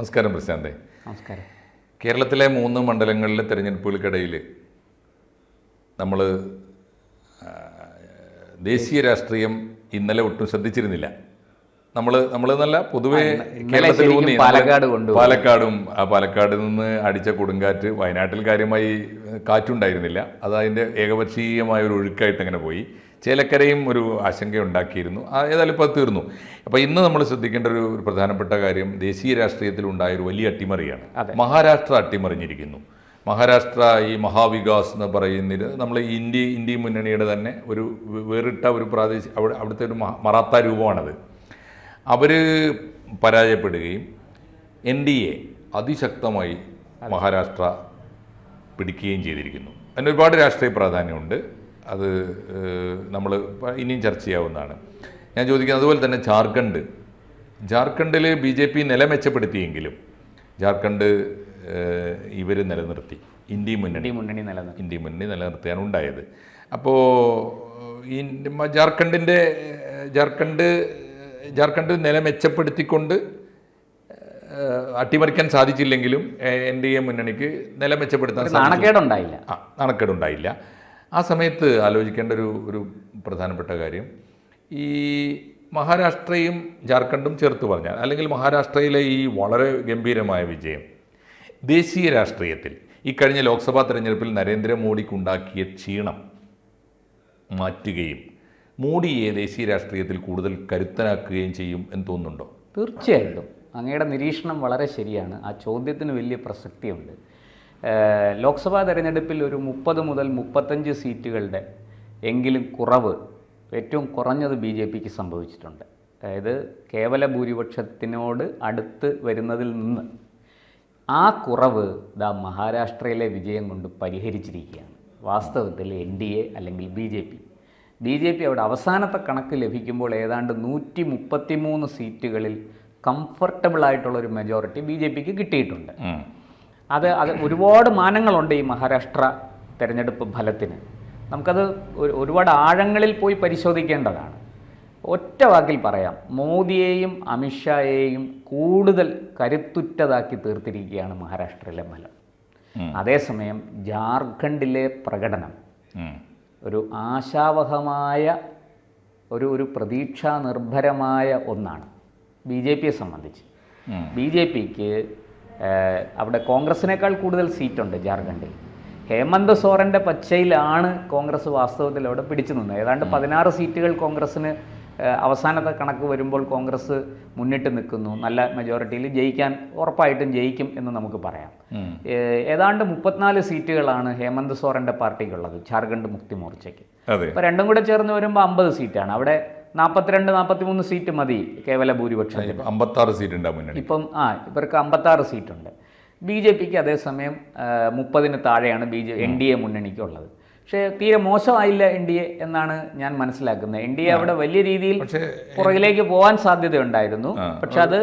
നമസ്കാരം പ്രശാന്തേ. നമസ്കാരം. കേരളത്തിലെ 3 മണ്ഡലങ്ങളിലെ തെരഞ്ഞെടുപ്പുകൾക്കിടയിൽ നമ്മൾ ദേശീയ രാഷ്ട്രീയം ഇന്നലെ ഒട്ടും ശ്രദ്ധിച്ചിരുന്നില്ല. നമ്മളെന്നല്ല പൊതുവേ കേരളത്തിലൂന്നി പാലക്കാടും പാലക്കാട് നിന്ന് അടിച്ച കൊടുങ്കാറ്റ് വയനാട്ടിൽ കാര്യമായി കാറ്റുണ്ടായിരുന്നില്ല. അത് അതിൻ്റെ ഏകപക്ഷീയമായ ഒരു ഒഴുക്കായിട്ട് അങ്ങനെ പോയി. ചേലക്കരയും ഒരു ആശങ്കയുണ്ടാക്കിയിരുന്നു. ഏതായാലും ഇപ്പോൾ അത് തീർന്നു. അപ്പോൾ ഇന്ന് നമ്മൾ ശ്രദ്ധിക്കേണ്ട ഒരു പ്രധാനപ്പെട്ട കാര്യം ദേശീയ രാഷ്ട്രീയത്തിൽ ഉണ്ടായൊരു വലിയ അട്ടിമറിയാണ്. മഹാരാഷ്ട്ര അട്ടിമറിഞ്ഞിരിക്കുന്നു. മഹാരാഷ്ട്ര ഈ മഹാവികാസ് എന്ന് പറയുന്നത് നമ്മൾ ഇന്ത്യ മുന്നണിയുടെ തന്നെ ഒരു വേറിട്ട ഒരു അവിടുത്തെ ഒരു മറാത്ത രൂപമാണത്. അവർ പരാജയപ്പെടുകയും NDA അതിശക്തമായി മഹാരാഷ്ട്ര പിടിക്കുകയും ചെയ്തിരിക്കുന്നു. അതിന് ഒരുപാട് രാഷ്ട്രീയ പ്രാധാന്യമുണ്ട്. അത് നമ്മൾ ഇനിയും ചർച്ച ചെയ്യാവുന്നതാണ്. ഞാൻ ചോദിക്കുന്നത് അതുപോലെ തന്നെ ജാർഖണ്ഡിൽ BJP നില മെച്ചപ്പെടുത്തിയെങ്കിലും ജാർഖണ്ഡ് ഇവർ നിലനിർത്തി. ഇന്ത്യ മുന്നണി നിലനിർത്തിയാണ് ഉണ്ടായത്. അപ്പോൾ ഈ ജാർഖണ്ഡ് നില മെച്ചപ്പെടുത്തിക്കൊണ്ട് അട്ടിമറിക്കാൻ സാധിച്ചില്ലെങ്കിലും NDA മുന്നണിക്ക് നില മെച്ചപ്പെടുത്താൻ നാണക്കേടുണ്ടായില്ല. ആ സമയത്ത് ആലോചിക്കേണ്ട ഒരു പ്രധാനപ്പെട്ട കാര്യം, ഈ മഹാരാഷ്ട്രയും ജാർഖണ്ഡും ചേർത്ത് പറഞ്ഞാൽ, അല്ലെങ്കിൽ മഹാരാഷ്ട്രയിലെ ഈ വളരെ ഗംഭീരമായ വിജയം ദേശീയ രാഷ്ട്രീയത്തിൽ ഈ കഴിഞ്ഞ ലോക്സഭാ തെരഞ്ഞെടുപ്പിൽ നരേന്ദ്രമോദിക്കുണ്ടാക്കിയ ക്ഷീണം മാറ്റുകയും മോഡിയെ ദേശീയ രാഷ്ട്രീയത്തിൽ കൂടുതൽ കരുത്തനാക്കുകയും ചെയ്യും എന്ന് തോന്നുന്നുണ്ടോ? തീർച്ചയായിട്ടും അങ്ങയുടെ നിരീക്ഷണം വളരെ ശരിയാണ്. ആ ചോദ്യത്തിന് വലിയ പ്രസക്തിയുണ്ട്. ലോക്സഭാ തെരഞ്ഞെടുപ്പിൽ ഒരു 30 മുതൽ 35 സീറ്റുകളുടെ എങ്കിലും കുറവ് ഏറ്റവും കുറഞ്ഞത് BJPക്ക് സംഭവിച്ചിട്ടുണ്ട്. അതായത് കേവല ഭൂരിപക്ഷത്തിനോട് അടുത്ത് വരുന്നതിൽ നിന്ന് ആ കുറവ് മഹാരാഷ്ട്രയിലെ വിജയം കൊണ്ട് പരിഹരിച്ചിരിക്കുകയാണ്. വാസ്തവത്തിൽ NDA അല്ലെങ്കിൽ BJP അവിടെ അവസാനത്തെ കണക്ക് ലഭിക്കുമ്പോൾ ഏതാണ്ട് 133 സീറ്റുകളിൽ കംഫർട്ടബിളായിട്ടുള്ളൊരു മെജോറിറ്റി BJPക്ക് കിട്ടിയിട്ടുണ്ട്. അത് ഒരുപാട് മാനങ്ങളുണ്ട് ഈ മഹാരാഷ്ട്ര തെരഞ്ഞെടുപ്പ് ഫലത്തിന്. നമുക്കത് ഒരുപാട് ആഴങ്ങളിൽ പോയി പരിശോധിക്കേണ്ടതാണ്. ഒറ്റ വാക്കിൽ പറയാം, മോദിയെയും അമിത്ഷായെയും കൂടുതൽ കരുത്തുറ്റതാക്കി തീർത്തിരിക്കുകയാണ് മഹാരാഷ്ട്രയിലെ ഫലം. അതേസമയം ജാർഖണ്ഡിലെ പ്രകടനം ഒരു ആശാവഹമായ ഒരു പ്രതീക്ഷാ നിർഭരമായ ഒന്നാണ് BJPയെ സംബന്ധിച്ച്. BJPക്ക് അവിടെ കോൺഗ്രസിനേക്കാൾ കൂടുതൽ സീറ്റുണ്ട് ജാർഖണ്ഡിൽ. ഹേമന്ത് സോറൻ്റെ പച്ചയിലാണ് കോൺഗ്രസ് വാസ്തവത്തിൽ അവിടെ പിടിച്ചു നിന്നത്. ഏതാണ്ട് 16 സീറ്റുകൾ കോൺഗ്രസ്സിന് അവസാനത്തെ കണക്ക് വരുമ്പോൾ കോൺഗ്രസ് മുന്നിട്ട് നിൽക്കുന്നു. നല്ല മെജോറിറ്റിയിൽ ഉറപ്പായിട്ടും ജയിക്കും എന്ന് നമുക്ക് പറയാം. ഏതാണ്ട് 34 സീറ്റുകളാണ് ഹേമന്ത് സോറൻ്റെ പാർട്ടിക്കുള്ളത്, ജാർഖണ്ഡ് മുക്തി മോർച്ചയ്ക്ക്. അപ്പോൾ രണ്ടും കൂടെ ചേർന്ന് വരുമ്പോൾ 50 സീറ്റാണ്. അവിടെ 42-43 സീറ്റ് മതി കേവല ഭൂരിപക്ഷം. 56 സീറ്റ് ഇപ്പം ഇവർക്ക് 56 സീറ്റുണ്ട്. BJPക്ക് അതേസമയം 30-ന് താഴെയാണ് NDA മുന്നണിക്കുള്ളത്. പക്ഷേ തീരെ മോശമായില്ല NDA എന്നാണ് ഞാൻ മനസ്സിലാക്കുന്നത്. NDA അവിടെ വലിയ രീതിയിൽ പുറകിലേക്ക് പോകാൻ സാധ്യതയുണ്ടായിരുന്നു. പക്ഷെ അത്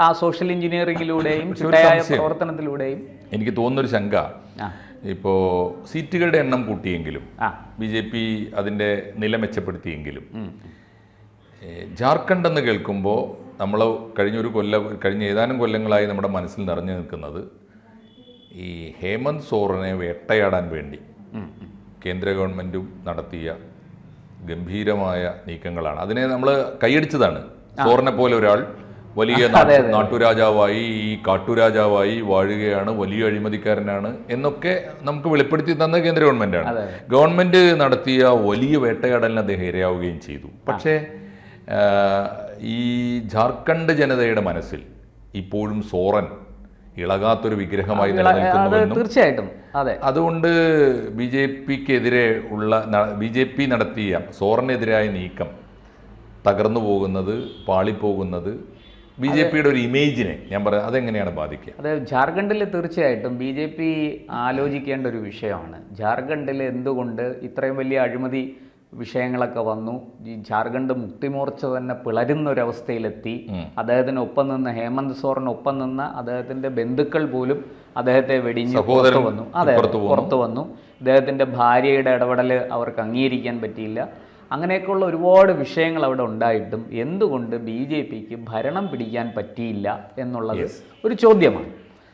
ആ സോഷ്യൽ എഞ്ചിനീയറിംഗിലൂടെയും ചിട്ടയായ പ്രവർത്തനത്തിലൂടെയും എനിക്ക് തോന്നുന്നൊരു ശങ്ക, ഇപ്പോൾ സീറ്റുകളുടെ എണ്ണം കൂട്ടിയെങ്കിലും BJP അതിൻ്റെ നില മെച്ചപ്പെടുത്തിയെങ്കിലും ജാർഖണ്ഡ് എന്ന് കേൾക്കുമ്പോൾ നമ്മൾ കഴിഞ്ഞ ഏതാനും കൊല്ലങ്ങളായി നമ്മുടെ മനസ്സിൽ നിറഞ്ഞു നിൽക്കുന്നത് ഈ ഹേമന്ത് സോറനെ വേട്ടയാടാൻ വേണ്ടി കേന്ദ്ര ഗവൺമെൻറ്റും നടത്തിയ ഗംഭീരമായ നീക്കങ്ങളാണ്. അതിനെ നമ്മൾ കൈയടിച്ചതാണ്. സോറനെ പോലെ ഒരാൾ വലിയ നാട്ടുരാജാവായി, ഈ കാട്ടുരാജാവായി വാഴുകയാണ്, വലിയ അഴിമതിക്കാരനാണ് എന്നൊക്കെ നമുക്ക് വെളിപ്പെടുത്തി തന്ന കേന്ദ്ര ഗവൺമെൻറ്റാണ്. ഗവൺമെൻറ് നടത്തിയ വലിയ വേട്ടയാടലിന് അദ്ദേഹം ഇരയാവുകയും ചെയ്തു. പക്ഷേ ഈ ജാർഖണ്ഡ് ജനതയുടെ മനസ്സിൽ ഇപ്പോഴും സോറൻ ഇളകാത്തൊരു വിഗ്രഹമായി നിലനിൽക്കുന്നുവെന്നും തീർച്ചയായിട്ടും അതെ. അതുകൊണ്ട് BJP നടത്തിയ സോറനെതിരായ നീക്കം തകർന്നു പോകുന്നത്, പാളിപ്പോകുന്നത് BJPയുടെ ഒരു ഇമേജിനെ ഞാൻ പറയാം അതെങ്ങനെയാണ് ബാധിക്കുക? അത് ജാർഖണ്ഡിൽ തീർച്ചയായിട്ടും BJP ആലോചിക്കേണ്ട ഒരു വിഷയമാണ്. ജാർഖണ്ഡിൽ എന്തുകൊണ്ട് ഇത്രയും വലിയ അഴിമതി വിഷയങ്ങളൊക്കെ വന്നു? ഈ ജാർഖണ്ഡ് മുക്തിമോർച്ച തന്നെ പിളരുന്നൊരവസ്ഥയിലെത്തി. അദ്ദേഹത്തിന് ഒപ്പം നിന്ന്, ഹേമന്ത് സോറനൊപ്പം നിന്ന അദ്ദേഹത്തിൻ്റെ ബന്ധുക്കൾ പോലും അദ്ദേഹത്തെ വെടിഞ്ഞ് പുറത്തു വന്നു. അദ്ദേഹത്തിൻ്റെ ഭാര്യയുടെ ഇടപെടൽ അവർക്ക് അംഗീകരിക്കാൻ പറ്റിയില്ല. അങ്ങനെയൊക്കെയുള്ള ഒരുപാട് വിഷയങ്ങൾ അവിടെ ഉണ്ടായിട്ടും എന്തുകൊണ്ട് BJPക്ക് ഭരണം പിടിക്കാൻ പറ്റിയില്ല എന്നുള്ളത് ഒരു ചോദ്യമാണ്.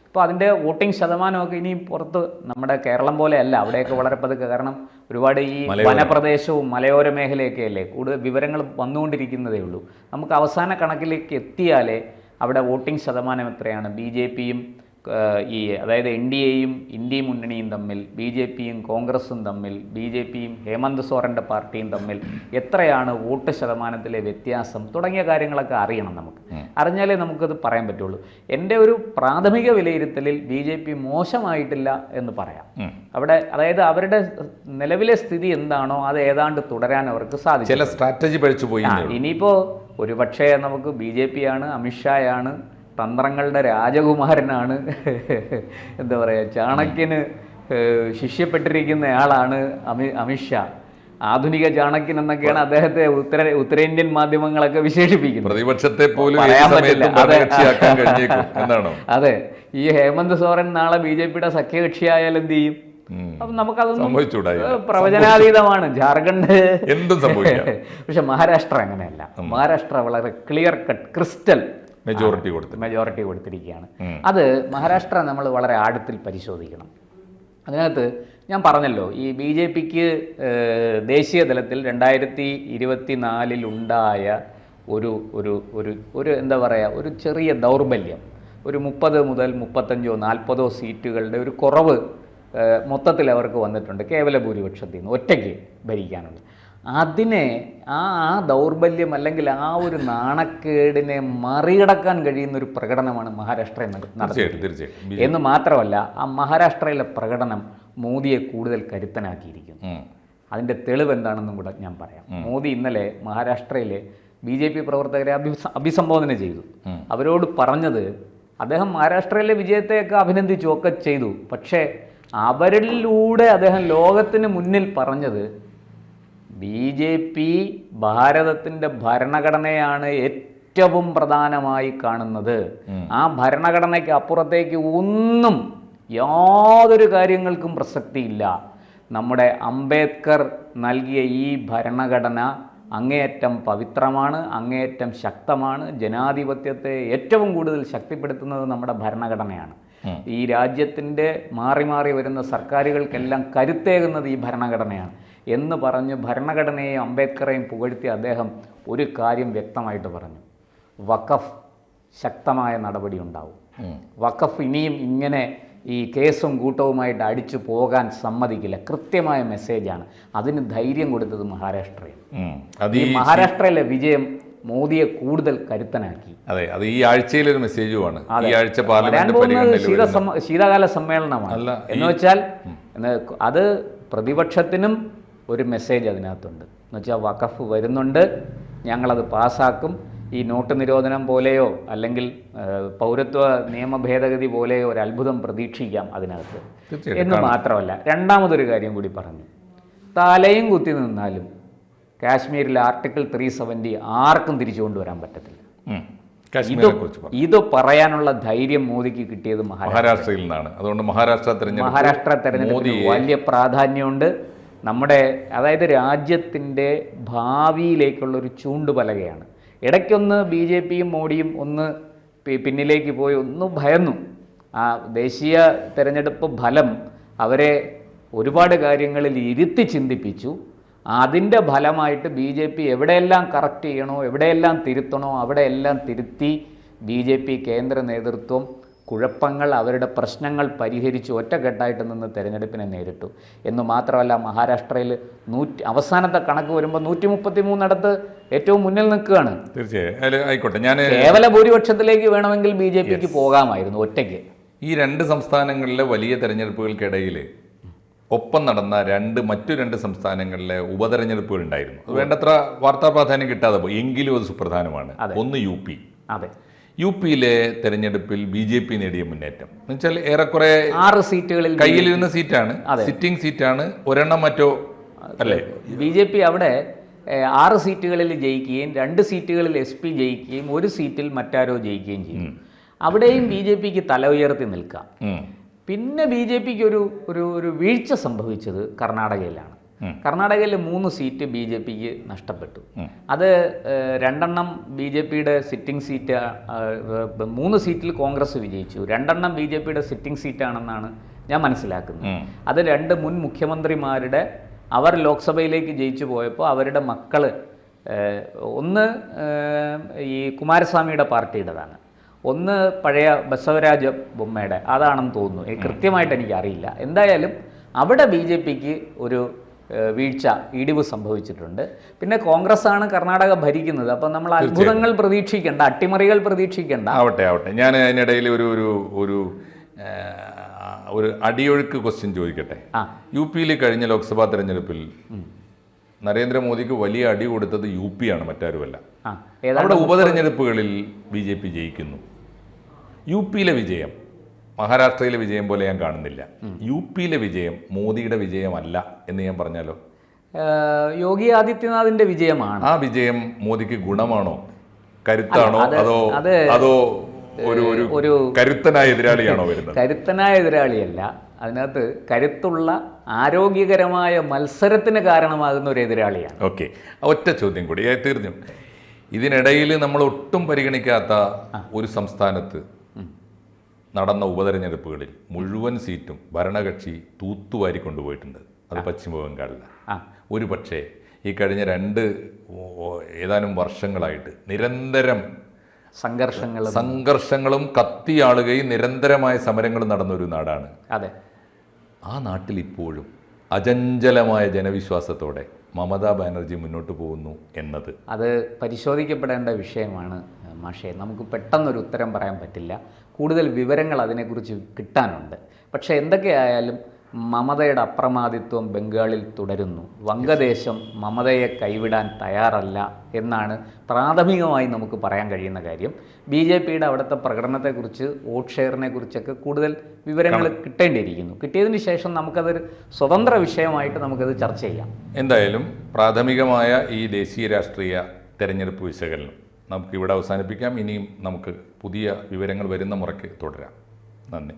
അപ്പോൾ അതിൻ്റെ വോട്ടിംഗ് ശതമാനമൊക്കെ ഇനി പുറത്ത് നമ്മുടെ കേരളം പോലെയല്ല, അവിടെയൊക്കെ വളരെ പതുക്കെ. കാരണം ഒരുപാട് ഈ വനപ്രദേശവും മലയോര മേഖലയൊക്കെ അല്ലേ, കൂടുതൽ വിവരങ്ങൾ വന്നുകൊണ്ടിരിക്കുന്നതേ ഉള്ളൂ. നമുക്ക് അവസാന കണക്കിലേക്ക് എത്തിയാലേ അവിടെ വോട്ടിംഗ് ശതമാനം എത്രയാണ്, BJPയും അതായത് NDAയും ഇന്ത്യ മുന്നണിയും തമ്മിൽ, BJPയും കോൺഗ്രസും തമ്മിൽ, BJPയും ഹേമന്ത് സോറൻ്റെ പാർട്ടിയും തമ്മിൽ എത്രയാണ് വോട്ട് ശതമാനത്തിലെ വ്യത്യാസം തുടങ്ങിയ കാര്യങ്ങളൊക്കെ അറിയണം. നമുക്ക് അറിഞ്ഞാലേ നമുക്കത് പറയാൻ പറ്റുള്ളൂ. എൻ്റെ ഒരു പ്രാഥമിക വിലയിരുത്തലിൽ BJP മോശമായിട്ടില്ല എന്ന് പറയാം. അവിടെ അതായത് അവരുടെ നിലവിലെ സ്ഥിതി എന്താണോ അത് ഏതാണ്ട് തുടരാൻ അവർക്ക് സാധിച്ചു. ചില സ്ട്രാറ്റജി പഴിച്ചു പോയി. ഇനിയിപ്പോൾ ഒരു പക്ഷേ നമുക്ക് BJPയാണ്, അമിത്ഷായാണ്, തന്ത്രങ്ങളുടെ രാജകുമാരനാണ്, എന്താ പറയുക, ചാണക്യന് ശിഷ്യപ്പെട്ടിരിക്കുന്നയാളാണ് അമിത്ഷാ. ആധുനിക ചാണക്യൻ എന്നൊക്കെയാണ് അദ്ദേഹത്തെ ഉത്തരേന്ത്യൻ മാധ്യമങ്ങളൊക്കെ വിശേഷിപ്പിക്കുന്നത്. പ്രതിപക്ഷത്തെ പോലും അതെ, ഈ ഹേമന്ത് സോറൻ നാളെ BJPയുടെ സഖ്യകക്ഷിയായാൽ എന്ത് ചെയ്യും? അപ്പം നമുക്കതൊന്നും പ്രവചനാതീതമാണ്. ജാർഖണ്ഡ് എന്തും സംഭവിക്കാം. പക്ഷെ മഹാരാഷ്ട്ര അങ്ങനെയല്ല. മഹാരാഷ്ട്ര വളരെ ക്ലിയർ കട്ട് ക്രിസ്റ്റൽ മെജോറിറ്റി കൊടുത്തിരിക്കുകയാണ്. അത് മഹാരാഷ്ട്ര നമ്മൾ വളരെ ആഴത്തിൽ പരിശോധിക്കണം. അതിനകത്ത് ഞാൻ പറഞ്ഞല്ലോ, ഈ BJPക്ക് ദേശീയ തലത്തിൽ 2024 ഉണ്ടായ ഒരു ഒരു ഒരു ഒരു എന്താ പറയുക, ഒരു ചെറിയ ദൗർബല്യം, ഒരു 30 മുതൽ 35 40 സീറ്റുകളുടെ ഒരു കുറവ് മൊത്തത്തിൽ അവർക്ക് വന്നിട്ടുണ്ട്. കേവല ഭൂരിപക്ഷത്തിൽ നിന്ന് ഒറ്റയ്ക്ക് ഭരിക്കാനുണ്ട്. അതിനെ ആ ദൗർബല്യം അല്ലെങ്കിൽ ആ ഒരു നാണക്കേടിനെ മറികടക്കാൻ കഴിയുന്ന ഒരു പ്രകടനമാണ് മഹാരാഷ്ട്രയിൽ നടത്തിയത്. എന്ന് മാത്രമല്ല, ആ മഹാരാഷ്ട്രയിലെ പ്രകടനം മോദിയെ കൂടുതൽ കരുത്തനാക്കിയിരിക്കുന്നു. അതിൻ്റെ തെളിവ് എന്താണെന്നും കൂടെ ഞാൻ പറയാം. മോദി ഇന്നലെ മഹാരാഷ്ട്രയിലെ BJP പ്രവർത്തകരെ അഭിസംബോധന ചെയ്തു. അവരോട് പറഞ്ഞത്, അദ്ദേഹം മഹാരാഷ്ട്രയിലെ വിജയത്തെയൊക്കെ അഭിനന്ദിച്ചു ഒക്കെ ചെയ്തു, പക്ഷേ അവരിലൂടെ അദ്ദേഹം ലോകത്തിന് മുന്നിൽ പറഞ്ഞത് BJP ഭാരതത്തിൻ്റെ ഭരണഘടനയാണ് ഏറ്റവും പ്രധാനമായി കാണുന്നത്. ആ ഭരണഘടനയ്ക്ക് അപ്പുറത്തേക്ക് ഒന്നും യാതൊരു കാര്യങ്ങൾക്കും പ്രസക്തിയില്ല. നമ്മുടെ അംബേദ്കർ നൽകിയ ഈ ഭരണഘടന അങ്ങേയറ്റം പവിത്രമാണ്, അങ്ങേയറ്റം ശക്തമാണ്. ജനാധിപത്യത്തെ ഏറ്റവും കൂടുതൽ ശക്തിപ്പെടുത്തുന്നത് നമ്മുടെ ഭരണഘടനയാണ്. ഈ രാജ്യത്തിൻ്റെ മാറി മാറി വരുന്ന സർക്കാരുകൾക്കെല്ലാം കരുത്തേകുന്നത് ഈ ഭരണഘടനയാണ് എന്ന് പറഞ്ഞ് ഭരണഘടനയെയും അംബേദ്കറേയും പുകഴ്ത്തി അദ്ദേഹം ഒരു കാര്യം വ്യക്തമായിട്ട് പറഞ്ഞു: വഖഫ് ശക്തമായ നടപടി ഉണ്ടാവും. വഖഫ് ഇനിയും ഇങ്ങനെ ഈ കേസും കൂട്ടവുമായിട്ട് അടിച്ചു പോകാൻ സമ്മതിക്കില്ല. കൃത്യമായ മെസ്സേജാണ്. അതിന് ധൈര്യം കൊടുത്തത് മഹാരാഷ്ട്രയിൽ. ഈ മഹാരാഷ്ട്രയിലെ വിജയം മോദിയെ കൂടുതൽ കരുത്തനാക്കി. അതെ, അത് ഈ ആഴ്ചയിലൊരു മെസ്സേജുമാണ്. ഈ ആഴ്ച ശീതകാല സമ്മേളനമാണ് എന്ന് വെച്ചാൽ അത് പ്രതിപക്ഷത്തിനും ഒരു മെസ്സേജ് അതിനകത്തുണ്ട്. എന്ന് വെച്ചാൽ വഖഫ് വരുന്നുണ്ട്, ഞങ്ങളത് പാസ്സാക്കും. ഈ നോട്ട് നിരോധനം പോലെയോ അല്ലെങ്കിൽ പൗരത്വ നിയമ ഭേദഗതി പോലെയോ ഒരു അത്ഭുതം പ്രതീക്ഷിക്കാം അതിനകത്ത് എന്ന് മാത്രമല്ല, രണ്ടാമതൊരു കാര്യം കൂടി പറഞ്ഞു. തലയും കുത്തി നിന്നാലും കാശ്മീരിലെ ആർട്ടിക്കിൾ 370 ആർക്കും തിരിച്ചു കൊണ്ടുവരാൻ പറ്റത്തില്ല. ഇത് പറയാനുള്ള ധൈര്യം മോദിക്ക് കിട്ടിയത് മഹാരാഷ്ട്രയിൽ നിന്നാണ്. അതുകൊണ്ട് മഹാരാഷ്ട്ര തെരഞ്ഞെടുപ്പിന് വലിയ പ്രാധാന്യമുണ്ട്. നമ്മുടെ അതായത് രാജ്യത്തിൻ്റെ ഭാവിയിലേക്കുള്ളൊരു ചൂണ്ടുപലകയാണ്. ഇടയ്ക്കൊന്ന് BJPയും മോഡിയും ഒന്ന് പിന്നിലേക്ക് പോയി ഒന്ന് ഭയന്നു. ആ ദേശീയ തെരഞ്ഞെടുപ്പ് ഫലം അവരെ ഒരുപാട് കാര്യങ്ങളിൽ ഇരുത്തി ചിന്തിപ്പിച്ചു. അതിൻ്റെ ഫലമായിട്ട് BJP എവിടെയെല്ലാം കറക്റ്റ് ചെയ്യണോ, എവിടെയെല്ലാം തിരുത്തണോ അവിടെയെല്ലാം തിരുത്തി BJP കേന്ദ്ര നേതൃത്വം കുഴപ്പങ്ങൾ, അവരുടെ പ്രശ്നങ്ങൾ പരിഹരിച്ച് ഒറ്റക്കെട്ടായിട്ട് നിന്ന് തെരഞ്ഞെടുപ്പിനെ നേരിട്ടു. എന്ന് മാത്രമല്ല, മഹാരാഷ്ട്രയിൽ അവസാനത്തെ കണക്ക് വരുമ്പോൾ 133 ഏറ്റവും മുന്നിൽ നിൽക്കുകയാണ്. തീർച്ചയായും ആയിക്കോട്ടെ. ഞാൻ കേവല ഭൂരിപക്ഷത്തിലേക്ക് വേണമെങ്കിൽ BJPക്ക് പോകാമായിരുന്നു ഒറ്റയ്ക്ക്. ഈ രണ്ട് സംസ്ഥാനങ്ങളിലെ വലിയ തെരഞ്ഞെടുപ്പുകൾക്കിടയിൽ ഒപ്പം നടന്ന മറ്റു രണ്ട് സംസ്ഥാനങ്ങളിലെ ഉപതെരഞ്ഞെടുപ്പുകൾ ഉണ്ടായിരുന്നു. അത് വേണ്ടത്ര വാർത്താ പ്രാധാന്യം കിട്ടാതെ പോയി, എങ്കിലും അത് സുപ്രധാനമാണ്. ഒന്ന് UP. അതെ, UPയിലെ തെരഞ്ഞെടുപ്പിൽ BJP നേടിയ മുന്നേറ്റം എന്ന് വെച്ചാൽ ഏറെക്കുറെ 6 സീറ്റുകളിൽ കയ്യിലിരുന്ന സീറ്റാണ്, സിറ്റിംഗ് സീറ്റാണ്. ഒരെണ്ണം മറ്റോ അല്ലേ? BJP അവിടെ 6 സീറ്റുകളിൽ ജയിക്കുകയും 2 സീറ്റുകളിൽ SP ജയിക്കുകയും 1 സീറ്റിൽ മറ്റാരോ ജയിക്കുകയും ചെയ്യും. അവിടെയും BJPക്ക് തല ഉയർത്തി നിൽക്കാം. പിന്നെ BJPക്ക് ഒരു വീഴ്ച സംഭവിച്ചത് കർണാടകയിലാണ്. കർണാടകയിൽ 3 സീറ്റ് ബി ജെ പിക്ക് നഷ്ടപ്പെട്ടു. അത് 2 ബി ജെ പിയുടെ സിറ്റിംഗ് സീറ്റ്, 3 സീറ്റിൽ കോൺഗ്രസ് വിജയിച്ചു, 2 ബി ജെ പിയുടെ സിറ്റിംഗ് സീറ്റാണെന്നാണ് ഞാൻ മനസ്സിലാക്കുന്നത്. അത് 2 മുൻ മുഖ്യമന്ത്രിമാരുടെ അവർ ലോക്സഭയിലേക്ക് ജയിച്ചു പോയപ്പോൾ അവരുടെ മക്കള്, ഒന്ന് ഈ കുമാരസ്വാമിയുടെ പാർട്ടിയുടേതാണ്, ഒന്ന് പഴയ ബസവരാജ ബൊമ്മയുടെ, അതാണെന്ന് തോന്നുന്നു, കൃത്യമായിട്ട് എനിക്കറിയില്ല. എന്തായാലും അവിടെ ബി ജെ പിക്ക് ഒരു വീഴ്ച, ഇടിവ് സംഭവിച്ചിട്ടുണ്ട്. പിന്നെ കോൺഗ്രസ് ആണ് കർണാടക ഭരിക്കുന്നത്. അപ്പം നമ്മൾ അത്ഭുതങ്ങൾ പ്രതീക്ഷിക്കേണ്ട, അട്ടിമറികൾ പ്രതീക്ഷിക്കേണ്ട. ആവട്ടെ. ഞാൻ അതിനിടയിൽ ഒരു അടിയൊഴുക്ക് ക്വസ്റ്റ്യൻ ചോദിക്കട്ടെ. UP-യിൽ കഴിഞ്ഞ ലോക്സഭാ തെരഞ്ഞെടുപ്പിൽ നരേന്ദ്രമോദിക്ക് വലിയ അടി കൊടുത്തത് UP ആണ്, മറ്റാരുമല്ല. അവിടെ ഉപതെരഞ്ഞെടുപ്പുകളിൽ BJP ജയിക്കുന്നു. UP-ലെ വിജയം മഹാരാഷ്ട്രയിലെ വിജയം പോലെ ഞാൻ കാണുന്നില്ല. UP-ലെ വിജയം മോദിയുടെ വിജയമല്ല എന്ന് ഞാൻ പറഞ്ഞാലോ? യോഗി ആദിത്യനാഥിന്റെ വിജയമാണ്. ആ വിജയം മോദിക്ക് ഗുണമാണോ, കരുത്താണോ, അതോ ഒരു കരുത്തനായ എതിരാളിയാണോ വരുന്നത്? കരുത്തനായ എതിരാളിയല്ല, അതിനകത്ത് കരുത്തുള്ള ആരോഗ്യകരമായ മത്സരത്തിന് കാരണമാകുന്ന ഒരു എതിരാളിയാണ്. ഓക്കെ, ഒറ്റ ചോദ്യം കൂടി തീർന്നു. ഇതിനിടയിൽ നമ്മൾ ഒട്ടും പരിഗണിക്കാത്ത ഒരു സംസ്ഥാനത്ത് നടന്ന ഉപതെരഞ്ഞെടുപ്പുകളിൽ മുഴുവൻ സീറ്റും ഭരണകക്ഷി തൂത്തുവാരി കൊണ്ടുപോയിട്ടുണ്ട്. അത് പശ്ചിമ ബംഗാളിലാണ്. ഒരു പക്ഷേ ഈ കഴിഞ്ഞ ഏതാനും വർഷങ്ങളായിട്ട് നിരന്തരം സംഘർഷങ്ങളും കത്തിയാളുകയും നിരന്തരമായ സമരങ്ങളും നടന്നൊരു നാടാണ്. അതെ, ആ നാട്ടിൽ ഇപ്പോഴും അചഞ്ചലമായ ജനവിശ്വാസത്തോടെ മമതാ ബാനർജി മുന്നോട്ട് പോകുന്നു എന്നത് അത് പരിശോധിക്കപ്പെടേണ്ട വിഷയമാണ് മാഷേ. നമുക്ക് പെട്ടെന്നൊരു ഉത്തരം പറയാൻ പറ്റില്ല, കൂടുതൽ വിവരങ്ങൾ അതിനെക്കുറിച്ച് കിട്ടാനുണ്ട്. പക്ഷേ എന്തൊക്കെയായാലും മമതയുടെ അപ്രമാദിത്വം ബംഗാളിൽ തുടരുന്നു. വംഗദേശം മമതയെ കൈവിടാൻ തയ്യാറല്ല എന്നാണ് പ്രാഥമികമായി നമുക്ക് പറയാൻ കഴിയുന്ന കാര്യം. BJPയുടെ അവിടുത്തെ പ്രകടനത്തെക്കുറിച്ച്, വോട്ട് ഷെയറിനെ കുറിച്ചൊക്കെ കൂടുതൽ വിവരങ്ങൾ കിട്ടേണ്ടിയിരിക്കുന്നു. കിട്ടിയതിന് ശേഷം നമുക്കതൊരു സ്വതന്ത്ര വിഷയമായിട്ട് നമുക്കത് ചർച്ച ചെയ്യാം. എന്തായാലും പ്രാഥമികമായ ഈ ദേശീയ രാഷ്ട്രീയ തെരഞ്ഞെടുപ്പ് വിശകലനം നമുക്കിവിടെ അവസാനിപ്പിക്കാം. ഇനിയും നമുക്ക് പുതിയ വിവരങ്ങൾ വരുന്ന മുറയ്ക്ക് തുടരാം. നന്ദി.